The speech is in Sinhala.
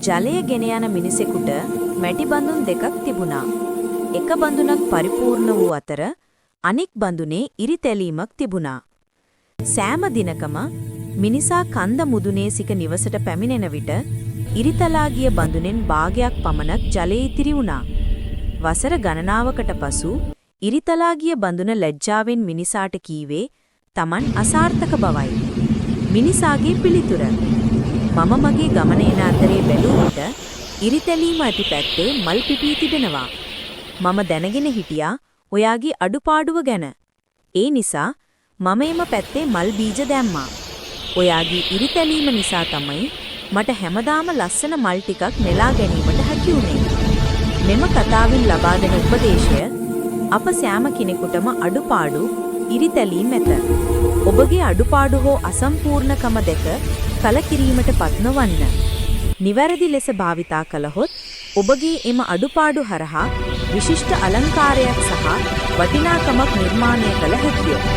ජලය ගෙන යන මිනිසෙකුට මැටි බඳුන් දෙකක් තිබුණා. එක බඳුනක් පරිපූර්ණ වූ අතර අනෙක් බඳුනේ ඉරිතැලීමක් තිබුණා. සෑම දිනකම මිනිසා කන්ද මුදුනේ සිට නිවසට පැමිණෙන විට ඉරිතලා ගිය බඳුනෙන් භාගයක් පමණක් ජලය ඉතිරි වුණා. වසර ගණනාවකට පසු ඉරිතලා ගිය බඳුන ලැජ්ජාවෙන් මිනිසාට කීවේ Taman අසාර්ථක බවයි. මිනිසාගේ පිළිතුර: මම මගේ ගමන එන අතරේ බැලුව විට ඉරිතැලීම ඇති පැත්තේ මල් පිපී තිබෙනවා. මම දැනගෙන හිටියා ඔයාගේ අඩුපාඩුව ගැන. ඒ නිසා මම එම පැත්තේ මල් බීජ දැම්මා. ඔයාගේ ඉරිතැලීම නිසා තමයි මට හැමදාම ලස්සන මල් ටිකක් නෙලා ගැනීමට හැකි වුණේ. මෙම කතාවෙන් ලබා දෙන උපදේශය: අප සෑම කෙනෙකුටම අඩුපාඩු ඉරිතැලීම් ඇත. ඔබගේ අඩුපාඩු හෝ අසම්පූර්ණකම දැක කලකිරීමට පත් නොවන්න. නිවැරදි ලෙස භාවිතා කළහොත් ඔබගේ එම අඩුපාඩු හරහා විශිෂ්ට අලංකාරයක් සහ වටිනාකමක් නිර්මාණය කළ හැකිය.